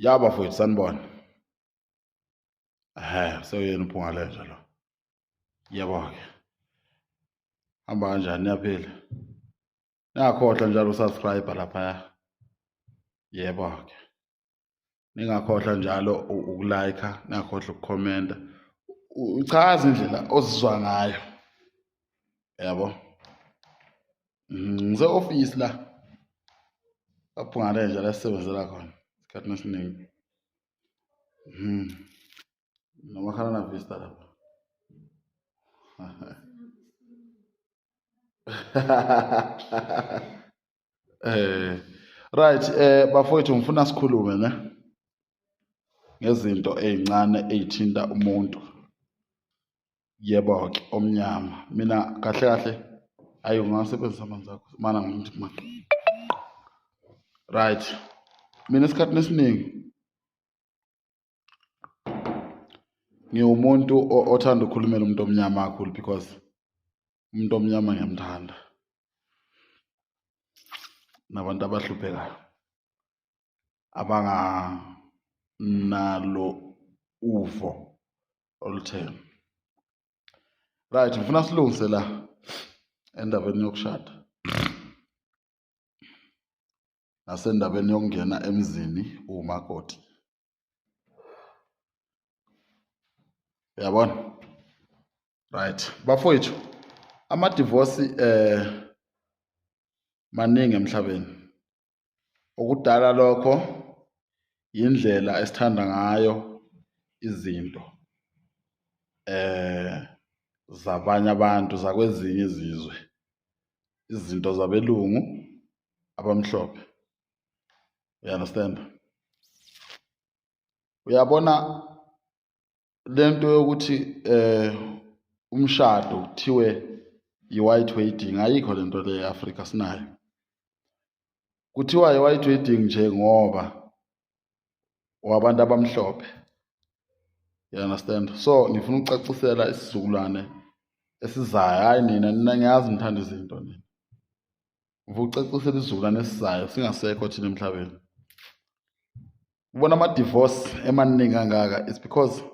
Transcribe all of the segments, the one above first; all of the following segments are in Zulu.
Yaba mfowethu sanibona. Sewuyena uphungale nje lo. Yebo-ke. Hamba kanjani niyaphila? Ningakhohlwa njalo ukusubscribe laphaya. Yebo-ke. Ningakhohlwa njalo ukulike, ningakhohlwa ukukhomenta. Uchaza indlela ozizwa ngayo. Yabo. Ngise-office la. Aphungale nje la sisebenzela khona. Isikhathi esiningi. Nomakhala na vista lapha. Right, bafowethu ngifuna sikhulume ne ngezinto ezincane ezithinta umuntu. Yebo-ke omnyama. Mina kahle kahle ayi ungasebenzisa amanzi akho mana ngithi manje. Right. Mina esikhathini esiningi ngiwumuntu othanda ukukhulumela umuntu omnyama kakhulu because umuntu omnyama ngiyamthanda. Nabantu abahluphekayo abanganalo uvo olutheni. Right, ngifuna silungise la endabeni yokushada nasendabeni yokungena emzini umakoti. Uyabona? Right, bafowethu ama-divorce maningi emhlabeni. Okudala lokho indlela esithanda ngayo izinto zabanye abantu zakwezinye izizwe, izinto zabelungu abamhlophe. You understand? Uyabona lento yokuthi umshado kuthiwe i-white wedding ayikho lento le eAfrika sinayo. Kuthiwa i-white wedding nje ngoba wabantu abamhlophe. You understand? So ngifuna ukucacisela isizukulwane esizayo. Hayi nina ngiyazi nithanda izinto nina. Ngifuna ukucacisela isizukulwane esizayo singasekho thina emhlabeni. Ubona ama-divorce emaningi kangaka it's because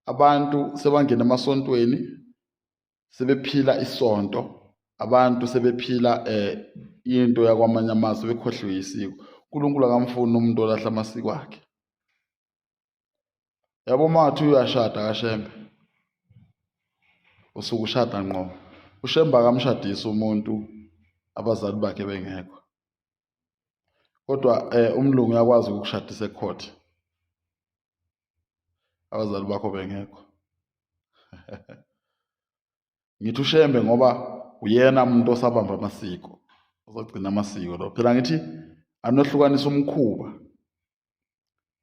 abantu sebangena emasontweni sebephila isonto. Abantu sebephila into yakwamanye amazwe bekhohliwe isiko. uNkulunkulu akamfuni umuntu olahla amasiko akhe. Yabo mathi uyashada kaShembe. Usuke ushada ngqo. uShembe akamshadisa umuntu abazali bakhe bengekho. Kodwa umlungu uyakwazi ukukushadisa ecourt. Abazali bakho bengekho. Ngithi uShembe ngoba uyena umuntu osabamba amasiko. Uzogcina amasiko lo. Phela ngithi anohlukanisa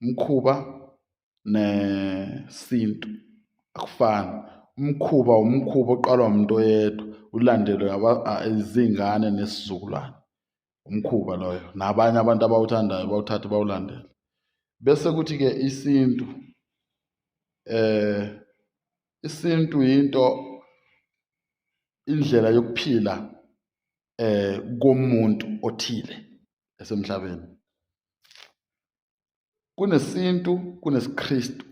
umkhuba nesintu akufani. Umkhuba oqalwa umuntu oyedwa ulandelwe izingane nesizukulwane. Umkhuba loyo nabanye abantu abawuthandayo bawuthathe bawulandele. Bese kuthi ke isintu isintu into indlela yokuphila komuntu othile esemhlabeni. Kunesintu kunesiKristu.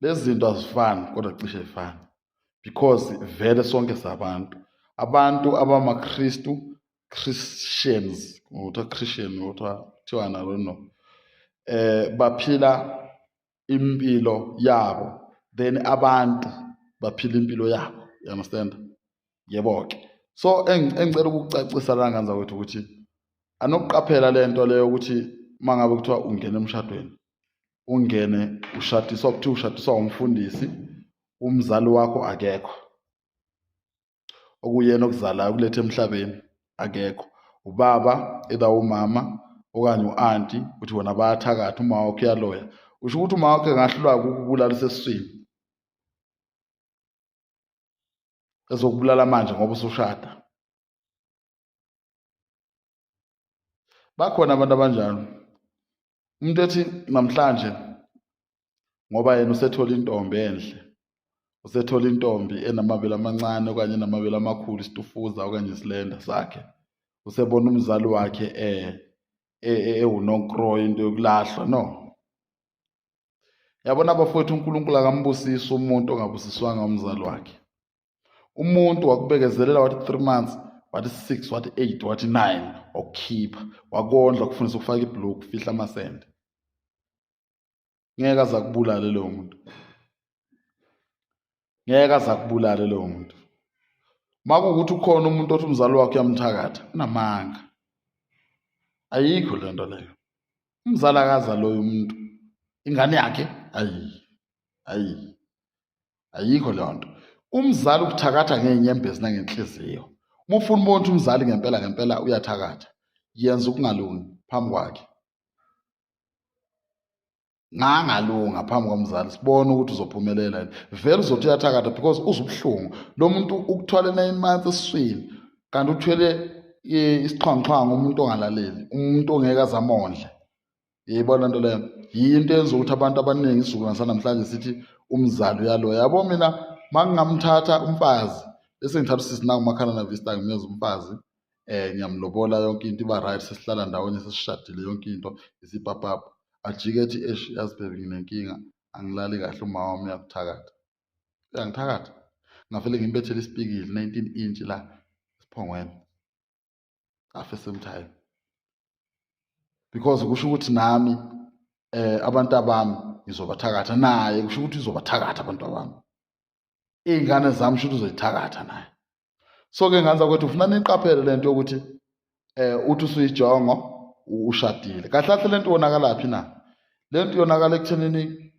Lezi zinto azifani kodwa cishe zifana because vele sonke sabantu. Abantu abamaKristu Christians uthiwa Christian kuthiwa I don't know. Baphila impilo yabo then abantu baphila impilo yabo. You understand? Yebo-ke. So engicela ukukucacisa la nganza kwethu ukuthi anokuqaphela lento leyo ukuthi mangabe kuthiwa ungena emshadweni ungene ushadiswa kuthiwa ushadiswa umfundisi umzali wakho akekho. Okuyena okuzalayo kulethe emhlabeni akekho. Ubaba either umama okanye u-auntie uthi wona bayathakatha uma wakho uyaloya. Usho ukuthi uma wakho engahlulwa ukukubulalisa esiswini. Ezokubulala manje ngoba usushada. Bakhona abantu abanjalo. Umuntu ethi namhlanje ngoba yena usethola intombi enhle. Usethola intombi enamabele amancane okanye enamabele amakhulu isitufuza okanye isilenda sakhe. Usebona umzali wakhe ewunokroyi into yokulahlwa no. Yabona bafowethu, uNkulunkulu akambusisi umuntu ongabusiswanga umzali wakhe. Umuntu wakubekezelela wathi 3 months, wathi 6, wathi 8, wathi 9, wakukhipha, wakondla, kufundisa ukufaka ibhuluku, fihla amasende. Ngeke aza kubulale lowo muntu. Ngeke aza kubulale lowo muntu. Makuwukuthi ukhona umuntu othi umzali wakhe uyamthakatha, unamanga. Ayikho le nto leyo. Umzali akaza loyo umuntu. Ingane yakhe ayikho leyo nto. Umzali ukuthakatha ngeenyembezi nangenhliziyo. Uma ufuna ubona ukuthi umzali ngempela uyathakatha, yenza ukungalungi phambi kwakhe. Ngangalunga phambi komzali, sibone ukuthi uzophumelela yini. Vele uzothi uyathakatha because uzubuhlungu. Lo muntu ukuthwale 9 months esiswini, kanti uthwele isixhwanguxhwangu, umuntu ongalaleli, umuntu ongeke azamondle. Yayibona nto leyo. Yinto eyenza ukuthi abantu abaningi isizukulwane sanamhlanje sithi umzali uyaloya. Yabo mina mangingamthatha umfazi, bese ngithatha usisi nangu umakhana navista ngimeza umfazi, ngiyamlobola, yonke into iba right, sesihlala ndawonye, sesishadile, yonke into isipapapha. Ajike ethi yazi baby, nginenkinga, angilali kahle, uma wami uyakuthakatha. Uyangithakatha? Ngavele ngimbethele isipikili 19 inch la esiphongweni. First time. Because kusho ukuthi nami abantu abami ngizobathakatha naye, kusho ukuthi uzobathakatha abantu abami. Iy'ngane zami sho ukuthi uzoyithakatha naye. So-ke nganza kwethu ufuna niqaphele le nto yokuthi uthi usuyijongo ushadile. Kahle kahle le nto yonakalaphi na? Le nto yonakala ekuthenini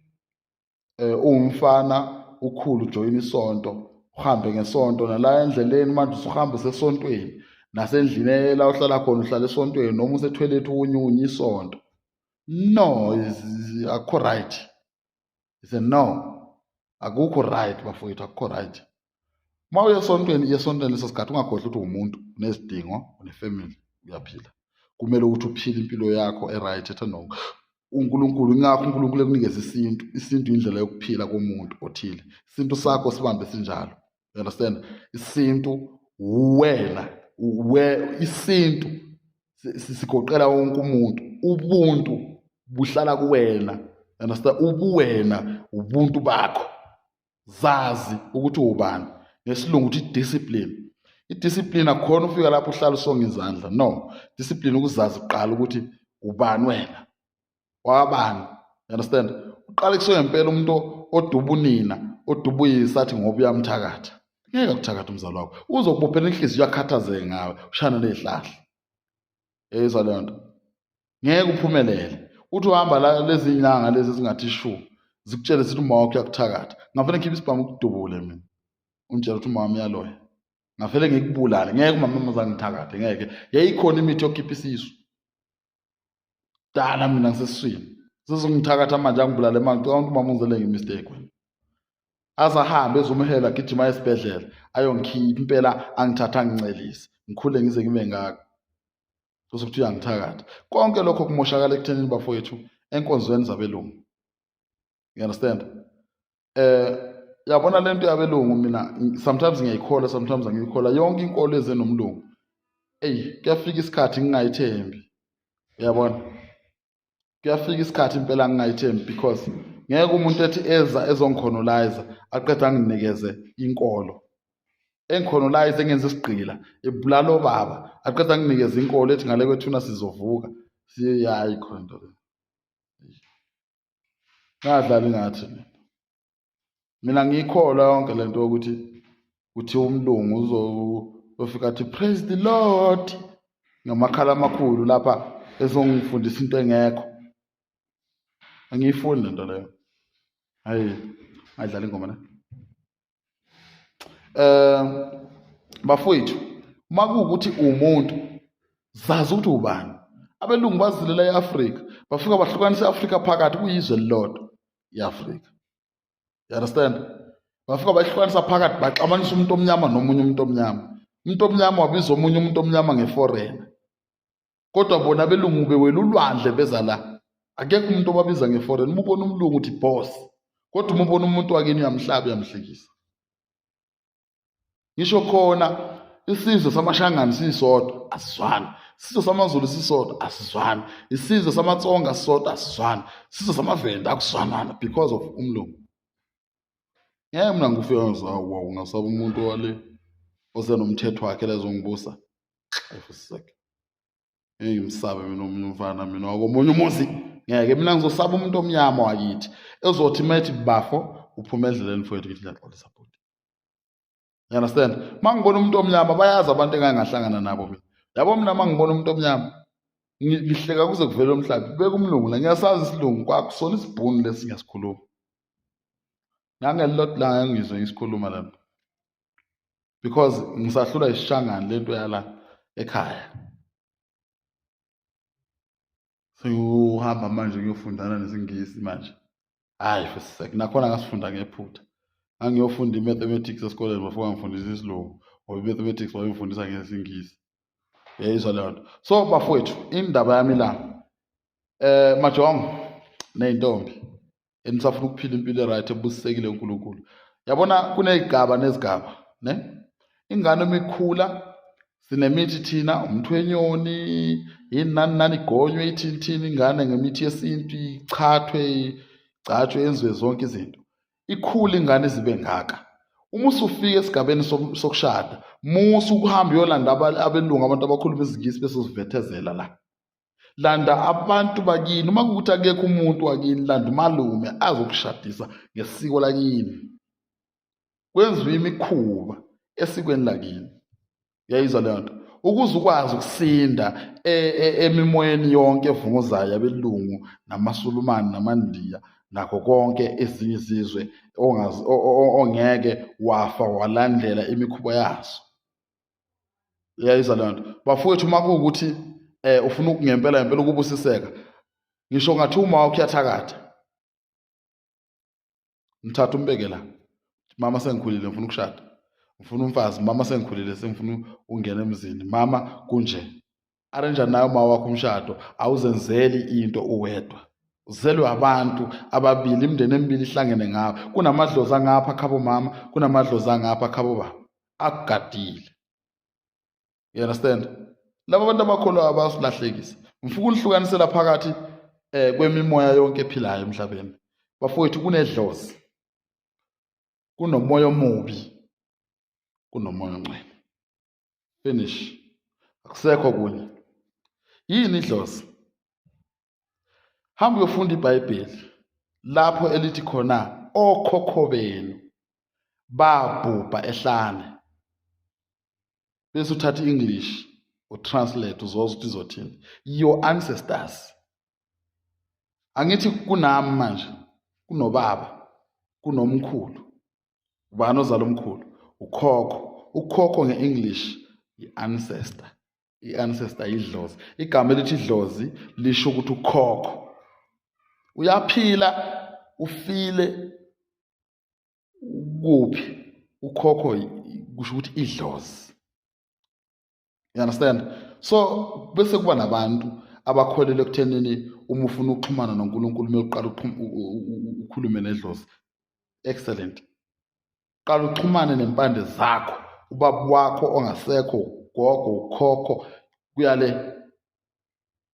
uwumfana ukhulu, ujoyina isonto, uhambe ngesonto, nala endleleni manje usuhamba usesontweni, nasendlini la uhlala khona uhlala esontweni, noma usetoilet unyunye isonto. No, akukho right. It's a no. Akukho right bafowethu, akukho right. Uma uya esontweni leso sikhathi ungakhohlwa ukuthi umuntu unezidingo, unefamily, uyaphila. Kumele ukuthi uphile impilo yakho e-right ethandwa uNkulunkulu. Ingakho uNkulunkulu ekunikeza isintu. Isintu indlela yokuphila komuntu othile. Isintu sakho sibambe sinjalo. You understand? Isintu wena, isintu sigoqela wonke umuntu. Ubuntu buhlala kuwena. You understand? Ubuwena, ubuntu bakho. Zazi ukuthi ubani. Ngesilungu uthi discipline. I-discipline akukhona ufika lapho uhlala usonga izandla. No. Discipline ukuzazi kuqala ukuthi ubani wena. Wabani. You understand? Uqala kusonga impela umuntu oduba unina, oduba uyise, athi ngoba uyamthakatha. Ngeke akuthakatha umzali wakho. Uzokubophela inhliziyo, uyakhathazeka ngawe, ushana nezihlahla. Yezwa leyo nto. Ngeke uphumelele. Uthi uhamba la lezi inyanga lezi ezingathi shu, zikutshele sithi uma wakho uyakuthakatha. Ngavele ngikhiphe isibhamu ukudubule mina. Ungitshela ukuthi uma wami uyaloya. Ngavele ngikubulale. Ngeke umama uzangithakathe, ngeke. Yayikhona imithi yokukhipha isisu. Dala mina ngisesiswini. Sizongithakatha manje angibulale manje. Ngicabanga ukuthi umama ungizele ngemistake wena. Azahambe ezomhela gijima esibhedlela ayongikhipha impela, angithatha angincelise, ngikhule ngize ngibe ngaka. Sokuthi uyangithakatha. Konke lokho kumoshakala ekuthenini bafowethu enkonzweni zabelungu. You understand? Yabona le nto yabelungu mina sometimes ngiyayikhola, sometimes angiyikhola. Yonke inkolo ezenomlungu, kuyafika isikhathi ngingayithembi. Uyabona? Kuyafika isikhathi impela ngingayithembi because ngeke umuntu ethi ezongikhonolize aqeda anginikeze inkolo. Engikhonolize engenza isigqila, ebulala obaba, aqeda anginikeze inkolo ethi ngale kwethuna sizovuka. Siyayi khona into le. Ngadlali ngathi mina ngiyikholwa yonke le nto yokuthi uthi umlungu uzofika athi praise the Lord ngamakhala amakhulu lapha ezongifundisa into engekho. Angiyifuni le nto leyo. Hayi, ngadlala ingoma la. Bafowethu, uma kuwukuthi umuntu, zazi ukuthi ubani. Abelungu bazilela e-Afrika, bafika bahlukanisa i-Afrika phakathi kuyizwe elilodwa i-Afrika. You understand? Bafika bahlukanisa phakathi, baxabanisa umuntu omnyama nomunye umuntu omnyama. Umuntu omnyama wabiza omunye umuntu omnyama ngeforeigner. Kodwa bona abelungu bewela ulwandle beza la. Akekho umuntu obabiza ngeforeigner. Uma ubona umlungu uthi boss, kodwa uma ubona umuntu wakini uyamhlaba, uyamhlekisa. Ngisho khona isizwe samashangani sisodwa asizwani. isizwe samaZulu sisodwa asizwani, isizwe samaTsonga sisodwa asizwani, isizwe samavenda akusizwanana because of umlomo. Ngeke mina ngifike ngazawa ungasaba umuntu wale osenomthetho wakhe lezongibusa. Ayifiseke. Ngeke ngimsabe mina omunye umfana mina wakomunye umuzi. Ngeke mina ngizosaba umuntu omnyama wakithi ezothi methi bafo uphuma endleleni mfowethu ngithi ngiyaxolisa bhuti. You understand? Mangibona umuntu omnyama bayazi abantu engangahlangana nabo mina. Yabo mina mangibona umuntu omnyama ngihleka kuze kuvele umhlabi beka umlungu la ngiyasazi isilungu kwakusona isibhunu lesi ngiyasikhuluma. Nangelilot la ngizwe ngisikhuluma lana. Because ngisahlula isishangane lento yala ekhaya. Sengihamba manje ngiyofundana nesingisi manje. Hayi mfiseke nakhona ngasifunda ngephutha. Ngangiyofunda imathematics esikoleni bafika ngifundisa isilungu ngoba imathematics bayifundisa ngesingisi. Yeyizwa leyo nto. So bafowethu indaba yami la majongo neyintombi enisafuna ukuphila impilo right ebusisekile uNkulunkulu. Yabona kunezigaba nezigaba, ne? Ingane emikhula sinemithi thina umthwenyoni yinani igonywe ithini ingane ngemithi yesintu ichathwe igcatshwe yenziwe zonke izinto. Ikhula ingane zibe ngaka. Uma usufika esigabeni sokushada, musu ukuhamba uyolanda abelungu abantu abakhuluma izingisi bese uzivethezela la. Landa abantu bakini uma kuthi akekho umuntu wakini landa umalume azokushadisa ngesiko lakini. Kwenziwe imikhuba esikweni lakini. Uyayizwa leyo nto? Ukuze ukwazi ukusinda emimoyeni yonke evunguzayo abelungu namaSulumane namaNdiya nakho konke ezinye izizwe ongeke wafa walandela imikhuba yazo. Uyayizwa leyo nto? Bafowethu uma kuwukuthi ufuna ngempela ukubusiseka ngisho ngathi uma wakho uyathakatha mthatha umbeke la. Mama sengikhulile ngifuna ukushada. Ngifuna umfazi, mama sengikhulile sengifuna ungena emzini. Mama kunje. Arrange nayo ma wakho umshado, awuzenzeli into uwedwa. Uzelwe abantu ababili, imindeni emibili ihlangene ngawe. Kunamadlozi ngapha khabo mama, kunamadlozi ngapha khabo baba. Akugadile. You understand? Laba bantu abakholwa abasilahlekisa. Ngifuna ulihlukanisela phakathi kwemimoya yonke ephilayo emhlabeni. Bafowethu kunedlozi. Kunomoya omubi. Kunomoya ongcwele. Finish. Akusekho kunye. Yini idlozi? Hamba uyofunda iBhayibheli lapho elithi khona okhokho benu babhubha ehlane. Bese uthatha iEnglish utranslate uzozwa ukuthi izothini. Your ancestors. Angithi kunami manje, kunobaba, kunomkhulu. Ubani ozala umkhulu? Ukhokho. Ukhokho ngeEnglish i-ancestor. I-ancestor idlozi. Igama elithi idlozi lisho ukuthi ukhokho. Uyaphila ufile kuphi? Ukhokho kusho ukuthi idlozi. You understand? So bese kuba nabantu abakholelwa ekuthenini uma ufuna ukuxhumana noNkulunkulu uyoqala ukhulume nedlozi. Excellent. Qala uxhumane nempande zakho, ubaba wakho ongasekho, ugogo, ukhokho kuyale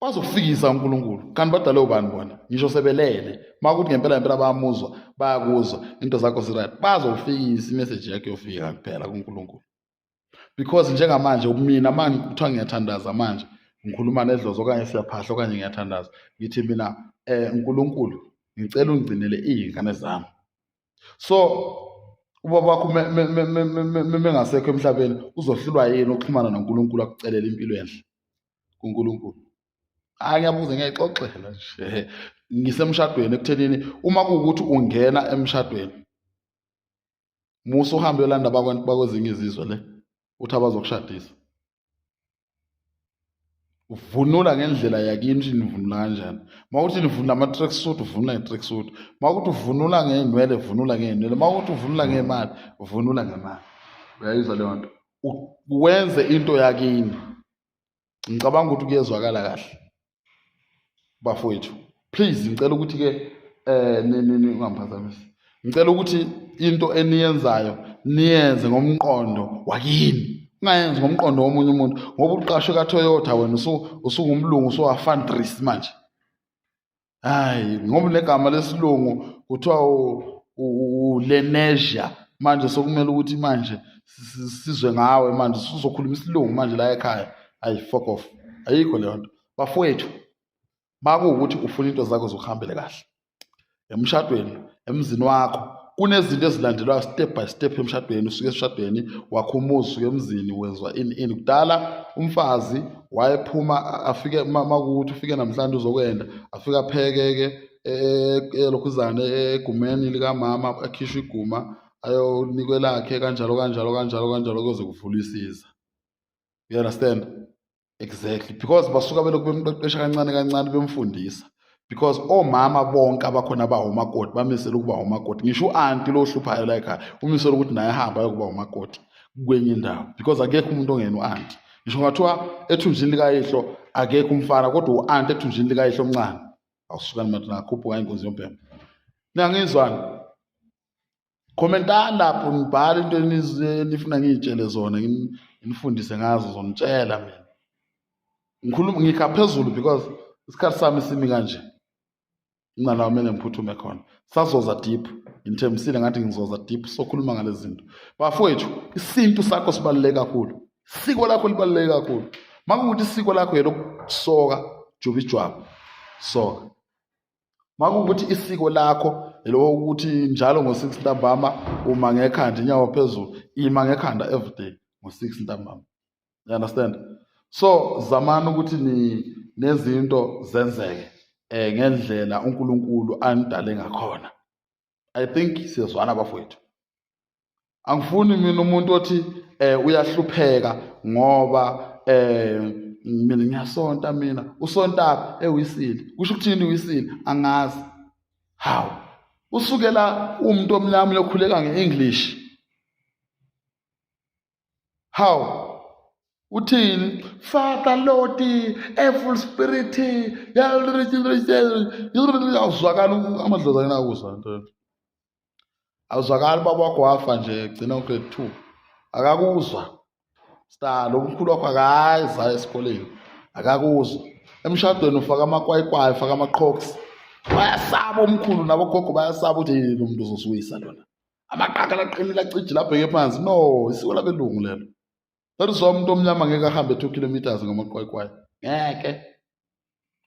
bazokufikisa uNkulunkulu. Kanti badale ubani bona? Ngisho sebelele. Makuthi ngempela bayamuzwa, bayakuzwa, into zakho ziright. Bazokufikisa imessage yakhe yofika kuphela kuNkulunkulu. Because njengamanje mina manje kuthiwa ngiyathandaza manje ngikhuluma nedlozi okanye siyaphahla okanye ngiyathandaza ngithi mina uNkulunkulu ngicela ungigcinele izingane zami. So ubaba wakho mengasekho emhlabeni uzohlulwa yini ukuxhumana noNkulunkulu akucelela impilo enhle kuNkulunkulu? Ngiyabuza ngiyayixoxela nje. Ngisemshadweni ekuthenini uma kuwukuthi ungena emshadweni musu uhambe yolanda abantu bakwezinye izizwe le uthi abazokushadisa. Uvunula ngendlela yakini ukuthi nivunula kanjani. Mawuthi nivunula ama-track suit uvunula nge-track suit. Mawuthi uvunula ngeenwele uvunula ngeenwele. Mawuthi uvunula ngemali uvunula ngemali. Uyayizwa leyo nto? Wenze into yakini. Ngicabanga ukuthi kuyezwakala kahle. Bafowethu please ngicela ukuthi ke ungamphazamisi. Ngicela ukuthi into eniyenzayo niyenze ngomqondo wakini. ungayenzi ngomqondo womunye umuntu ngoba uqashwe kaToyota wena usungumlungu usowafundris manje. Hayi ngoba negama lesilungu kuthiwa ulenesia manje sokumele ukuthi manje sizwe ngawe manje uzokhuluma isilungu manje la ekhaya. Hayi fuck off, ayikho leyo nto. Bafowethu, makuwukuthi ufuna into zakho zokuhambele kahle emshadweni, emzini wakho, kunezinto ezilandelwayo step by step emshadweni. Usuke emshadweni wakho umuzi, usuke emzini wenzwa ini. Kudala umfazi wayephuma afike makuwukuthi ufike namhlanje uzokwenda, afike apheke-ke elokhuzane egumeni likamama, akhishwe iguma ayonikwe lakhe kanjalo kuze kuvulwe isiza. You understand? Exactly, because basuka belokhu bemqeqesha kancane bemfundisa, because omama bonke abakhona bawomakoti bamisele ukuba umakoti. Ngisho u-anti lo ohluphayo la ekhaya umisele ukuthi naye ahamba ayokuba umakoti kwenye indawo, because akekho umuntu ongena u-anti. Ngisho ngathiwa ethunjini likayihlo akekho umfana, kodwa u-anti ethunjini likayihlo omncane. Awusukani manje nakhuphuka inkunzi yompembe. Niyangizwani? Kommentani lapho nibhale into enifuna ngiyitshele zona, nginifundise ngazo zona, ngitshela mina. Ngikhuluma ngikha phezulu because isikhathi sami simi kanje. Ingqala kumele ngiphuthume khona. Sazoza deep, ngithembisile ngathi ngizoza deep sokhuluma ngale zinto. Bafowethu, isintu sakho sibaluleke kakhulu. Isiko lakho libaluleke kakhulu. Makuwukuthi isiko lakho yelokusoka juba ijwabu, soka. Makuwukuthi isiko lakho elokuthi njalo ngo-6 ntambama uma ngekhanda inyawo phezulu, ima ngekhanda everyday ngo-6 ntambama. You understand? So zamani ukuthi nezinto zenzeke ngendlela uNkulunkulu anidale ngakhona. I think siyezwana bafowethu. Angifuni mina umuntu othi uyahlupheka ngoba mina ngiyasonta, mina usonta ewisile. Kusho ukuthini uwisile? Angazi. How? Usukela umuntu omnyama uyokhuleka nge-English. How? Uthini? Father Lord, evil spirit, awuzwakali amadlozi akuzwa nto. Awuzwakali baba wakho wafa nje gcina grade 2. Akakuzwa. Lo mkhulu wakho akaza esikoleni. Akakuzwa. Emshadweni ufaka amakwayikwayi, ufaka amaqhoks. Bayasaba omkhulu nabogogo bayasaba ukuthi lo muntu uzosuyisa lona. Amaqaka laqinile acije labheke phansi. No, isiko labelungu lelo. That is why umuntu omnyama ngeke ahambe 2 kilometers ngamakwayikwayi. Ngeke.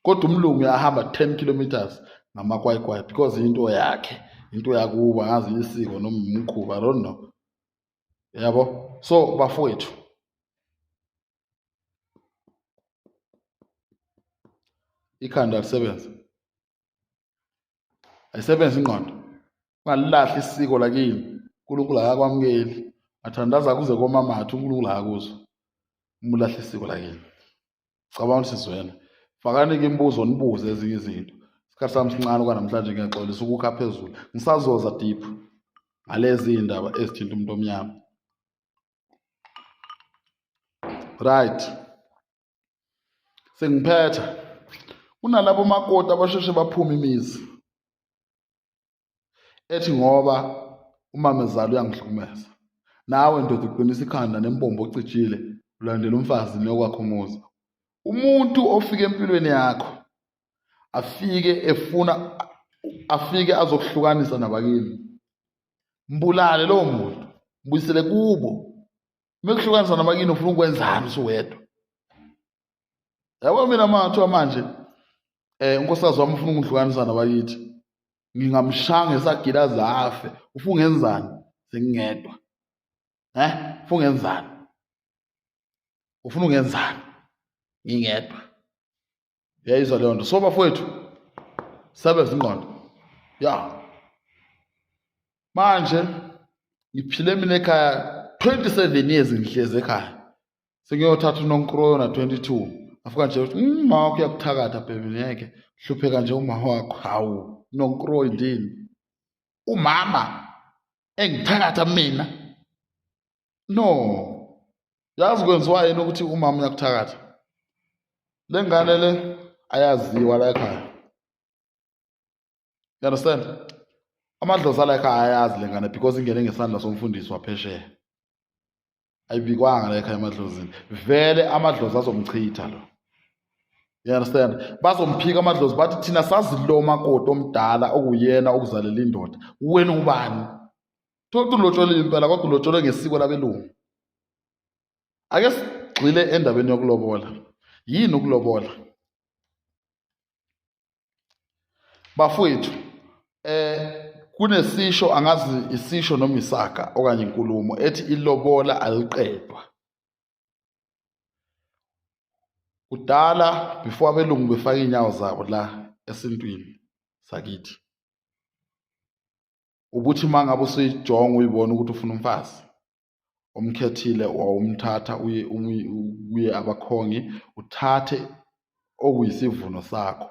Kodwa umlungu uyahamba 10 kilometers ngamakwayikwayi because into yakhe, into yakuba ngazi isiko noma umkhuba, I don't know. Yabo? So bafowethu, ikhanda lisebenza. Ayisebenza ingqondo. Ungalilahli isiko lakini. uNkulunkulu akakwamukeli. Athandaza kuze komamathu uNkulunkulu akuzwa. Umulahla isiko lakini. Cabanga ukuthi sizwena. Fakani ke imibuzo nibuze ezinye izinto. Isikhathi sami sincane kwanamhlanje ngiyaxolisa ukukha phezulu. Ngisazoza deep ngalezi indaba ezithinta umuntu omnyama. Right. Sengiphetha. Kunalabo makoti abasheshe baphuma imizi. Ethi ngoba umamezala uyangihlukumeza. Nawe ndoda uqinisa ikhanda nempombo ocijile ulandela umfazi neyokwakho umuzi. Umuntu ofika empilweni yakho afike azokuhlukanisa nabakini. Mbulale lo muntu, mbuyisele kubo. Mekuhlukanisa nabakini ufuna ukwenzani usuwedwa? Yabo mina mathu manje unkosikazi wami ufuna ukungihlukanisa nabakithi. Ngingamshanga esagilazi afe. Ufuna ungenzani? Sengingedwa. Ufuna ungenzani? Ufuna ungenzani? Ngingedwa. Yayizwa leyo nto. So bafowethu, sebenza ingqondo. Ya. Manje ngiphile mina ekhaya 27 years ngihleze ekhaya. Sengiyothatha uNonkroyo na 22. Afika nje uthi mama wakho uyakuthakatha baby ngeke. Hlupheka nje uma wakho. Hawu, Nonkroyo ndini. Umama engithakatha mina. No. Yazi kwenziwa yini ukuthi umama uyakuthakatha? Lengane le ayaziwa la ekhaya. You understand? Amadlozi la ekhaya ayazi lengane because ingene ngesandla somfundisi waphesheya. ayibikwanga la ekhaya emadlozini. Vele amadlozi azomchitha lo. You understand? Bazomphika amadlozi bathi thina sazi lo makoti omdala okuyena okuzalela indoda. Wena ubani? Thola ulotsholile impela kodwa ulotsholwe ngesiko labelungu. Ake sigxile endabeni yokulobola. Yini ukulobola? Bafowethu, kunesisho angazi isisho noma isaga okanye inkulumo ethi ilobola aliqedwa. Kudala before abelungu befaka inyawo zabo la esintwini sakithi, ubuthi mangabe usijonga uyibona ukuthi ufuna umfazi omkhethile, wawumthatha uye abakhongi, uthathe okuyisivuno sakho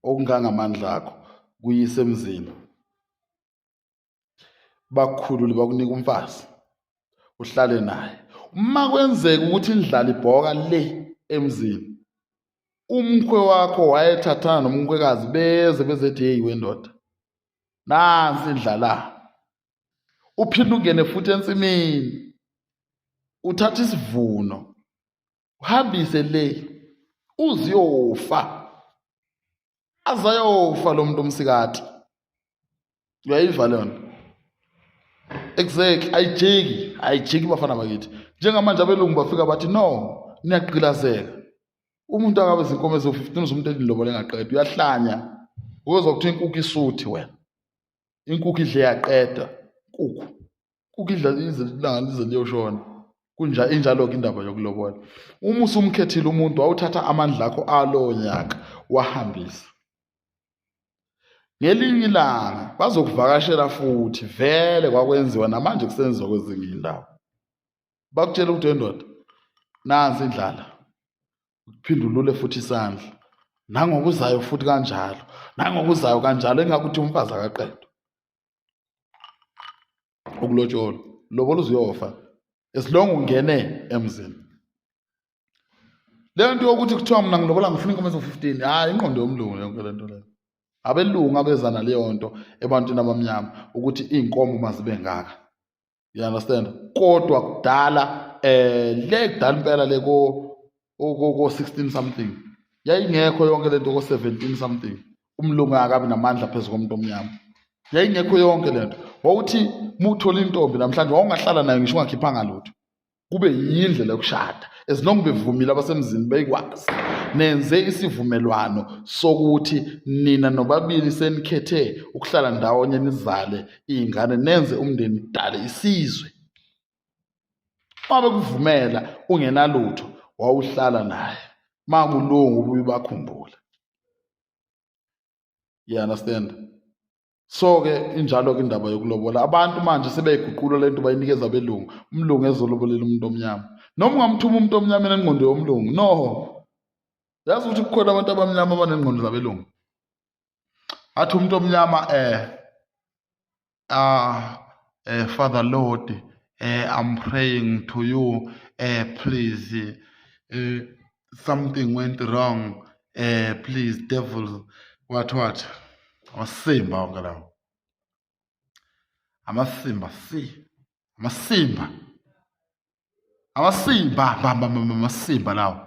okungangamandla akho, kuyise emzini, bakukhulule bakunika umfazi uhlale naye. Uma kwenzeka ukuthi indlala ibhoka le emzini, umkhwe wakho wayethathana nomkhwekazi bezethi hey wendoda, nansi indlala, uphinde ungene futhi ensimini uthatha isivuno uhambise le uziyofa, azayofa lo muntu omsikati. Uyayiva lona? Exactly. Ayijiki bafana bakithi. Njengamanje abelungu bafika bathi no, niyaqilazeka. Umuntu akabe izinkomo ezo-15 uzomuntu elilobole engaqedwa, uyahlanya. Uzwa kuthiwa inkukhu isuthi wena. Inkukhu idle yaqeda. Inkukhu idla ilanga lize liyoshona. Injalo ke indaba yokulobola. Uma usumkhethile umuntu wawuthatha amandla akho alowo nyaka wahambisa. Ngelinye ilanga bazokuvakashela futhi, vele kwakwenziwa namanje kusenziwa kwezinye indawo. Bakutshela ukuthi wendoda, nansi indlala, uphindulule futhi isandla, nangokuzayo futhi kanjalo, nangokuzayo kanjalo, engakuthi umfazi akaqedwa. Ukulotsholo lobola uziyofa as long ungene emzini. Le nto yokuthi kuthiwa mina ngilobola ngifuna inkomo ezo-15, hayi ingqondo yomlungu yonke le nto leyo. Abelungu abeza naleyo nto ebantwini abamnyama ukuthi iy'nkomo mazibe ngaka. You understand? Kodwa kudala le kudala impela le ko-16 something yayingekho yonke le nto ko-17 something. Umlungu akabi namandla phezu komuntu omnyama. Yayingekho yonke le nto. Wawuthi uma uthola intombi namhlanje wawungahlala nayo ngisho ungakhiphanga lutho. Kube yindlela yokushada. As long bevumile abasemzini beyikwazi. Nenze isivumelwano sokuthi nina nobabili senikhethe ukuhlala ndawonye nizale iy'ngane, nenze umndeni dale isizwe. Uma bekuvumela ungenalutho wawuhlala naye. Uma kulungu ubuye bakhumbula. You understand? So-ke injalo-ke indaba yokulobola. Abantu manje sebeyiguqula le nto bayinikeza abelungu. Umlungu ezolobolela umuntu omnyama. Noma ungamthuma umuntu omnyama enengqondo yomlungu. No. Yazi ukuthi kukhona abantu abamnyama abanengqondo zabelungu. Athi umuntu omnyama Father Lord, I'm praying to you, please, something went wrong, please devil, what amasimba wonke lawo, amasimba lawo.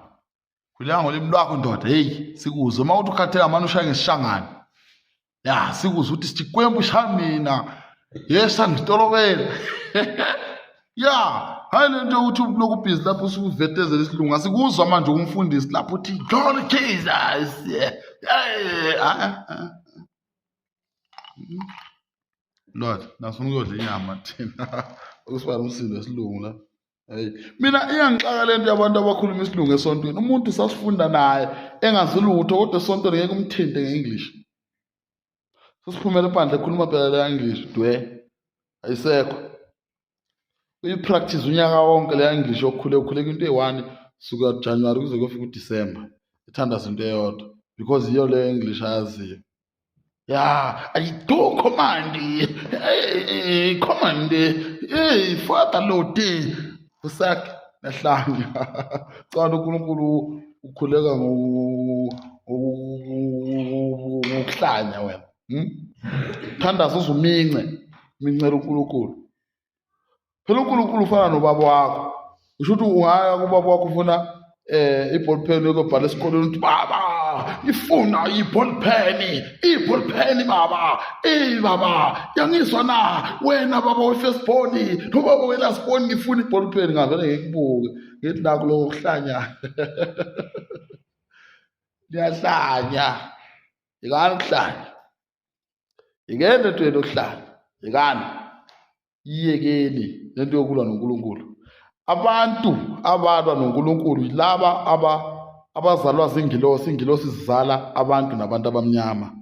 Kulanga ngolimi lwakho ndoda, hey sikuzwe uma uthi ukhatheka manje ushaya ngesishangane. Ya sikuzwe ukuthi sikwembu shamina. Yes angitolobela. Ya, hayi lento ukuthi uloku busy lapho usuvetezela isilungu. Asikuzwa manje ukumfundisi lapho uthi Lord Jesus. Lord, nasifuna ukudla inyama thina. Ukusifana umsindo esilungu la. Hey, mina iyangixaka lento yabantu abakhuluma isilungu esontweni. Umuntu sasifunda naye engazilutho kodwa esontweni ngeke umthinte ngeEnglish. Sesiphumela phandle ekhuluma phela le English dwe. Ayisekho. Uyipractice unyaka wonke le English ukhuleka into eyi-1 suka January kuze kufika uDecember. Ithanda into eyodwa because iyo le English ayaziyo. Yeah, I do command. Hey, command. Hey, Father Lord. Usakhe nahlanya. Cala uNkulunkulu ukhuleka ngokuhlanya wena. Thandaza uzumince, mincela uNkulunkulu. phela uNkulunkulu ufana nobaba wakho. Usho ukuthi ungaya kubaba wakho ufuna i-ball pen yokubhala esikoleni ukuthi baba ifuna i-ball pen baba baba yangizwa na wena baba we-first born nobaba we-last born ngifuna i-ball pen ngavele ngikubuke ngithi naku lo kuhlanya liyahlanya ikani kuhlanya ikeni lento yokuhlanya ikani iyekeni lento yokulwa noNkulunkulu. Abantu abalwa noNkulunkulu yilaba abazalwa zingilosi, ingilosi zizala abantu nabantu abamnyama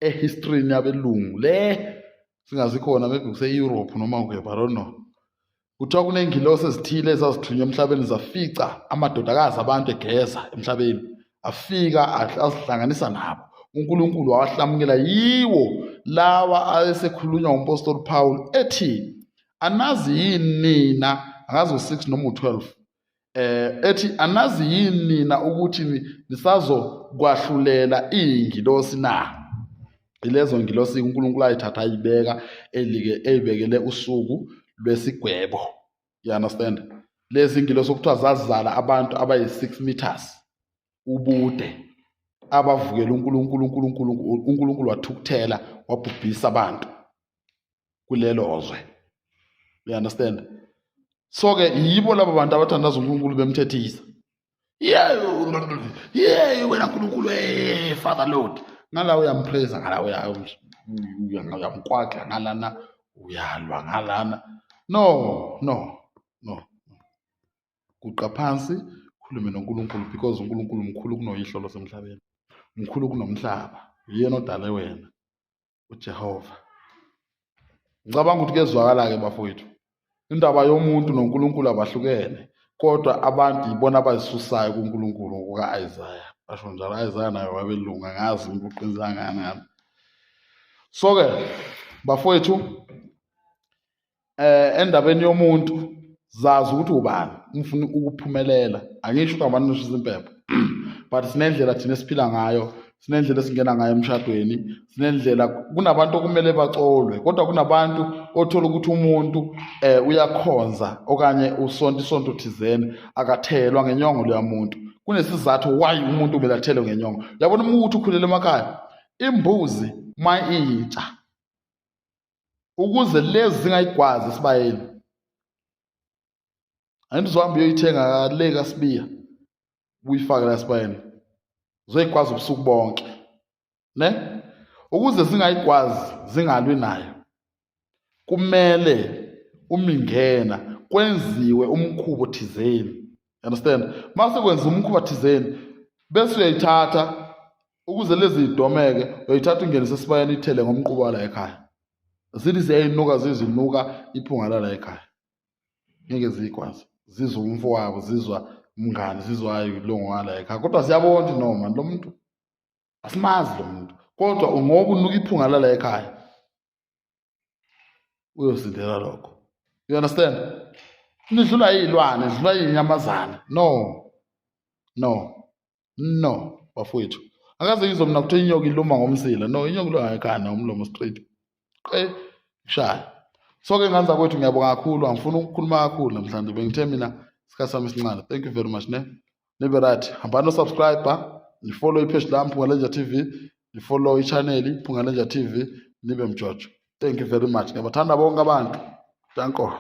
ehistoryni yabelungu le singazikhona maybe kuse-Europe noma ukephi, I don't know. Kuthiwa kuney'ngilosi ezithile ezazithunywa emhlabeni zafica amadodakazi abantu egeza emhlabeni, afika azihlanganisa nabo. uNkulunkulu wawahlamukela yiwo lawa ayesekhulunywa ngumpostoli Paul ethi anazi yini nina, angazi u-6 noma u-12, ethi anazi yini nina ukuthi nisazokwahlulela iy'ngilosi na? Ilezo ngilosi uNkulunkulu ayithatha ayibeka eyibekele usuku lwesigwebo. You understand? Lezi ngilosi okuthiwa zazizala abantu abayi-6 meters ubude, abavukela uNkulunkulu wathukuthela wabhubhisa abantu kulelo zwe. You understand? So-ke yibo labo bantu abathandaza uNkulunkulu bemthethisa. Wena Nkulunkulu Father Lord. Ngala uyampraise, ngala uyamkwakha, ngalana uyalwa, ngalana. No. Guqa phansi khulume noNkulunkulu because uNkulunkulu mkhulu kunoyihlo losemhlabeni. Mkhulu kunomhlaba. Uyena odale wena, uJehova. Ngicabanga ukuthi kezwakala-ke bafowethu. Indaba yomuntu noNkulunkulu abahlukene, kodwa abantu yibona abayisusayo kuNkulunkulu kuka-Isaiah. Basho njalo Isaiah naye wabelungu, angazi ukuqinisa ngani. So-ke bafowethu, endabeni yomuntu zazi ukuthi ubani ufuna ukuphumelela. Angisho ukuthi abantu nishisa impepho but sinendlela thina esiphila ngayo, sinendlela esingena ngayo emshadweni, sinendlela. Kunabantu okumele bacolwe, kodwa kunabantu othola ukuthi umuntu uyakhonza okanye usonto isonto thizeni akathelwa ngenyongo leya muntu. Kunesizathu why umuntu kumele athelwe ngenyongo. Uyabona ukuthi ukhulela emakhaya, imbuzi mayintsha ukuze lezi zingayigwazi esibayeni, angithi uzohamba uyoyithenga le kaSibiya uyifake la esibayeni, uzoyikwazi ubusuku bonke ne? Ukuze zingayigwazi zingalwi nayo, kumele uMingena kwenziwe umkhubo thizeni. Understand? Mase kwenza umkhuba thizeni bese uyayithatha ukuze lezi idomeke, uyayithatha ungenise esibayeni ithele ngomquba la ekhaya. Zithi ziyayinuka zizinuka iphunga la ekhaya. Ngeke zikwazi. Zizwa umfo wabo, zizwa umngane, zizwa ilongo ngala ekhaya. Kodwa siyabona ukuthi no man, lo muntu asimazi lo muntu. Kodwa ngoba unuka iphunga la ekhaya uyosindela lokho. You understand? Nidlula yilwane, nidlula yinyamazana. No bafowethu. Akaze yizwa mina kuthiwa inyoka iluma ngomsila. No, inyoka iluma ngekhanda ngomlomo straight. Shaya. So-ke nganza kwethu ngiyabonga kakhulu, angifuni ukukhuluma kakhulu namhlanje. Bengithe mina isikhathi sami esincane. Thank you very much ne. Nibe right. Hambani subscribe, nifollow ipage lami Phungalenja TV, nifollow ichannel Phungalenja TV, nibe mjojo. Thank you very much. Ngiyabathanda bonke abantu. Danko.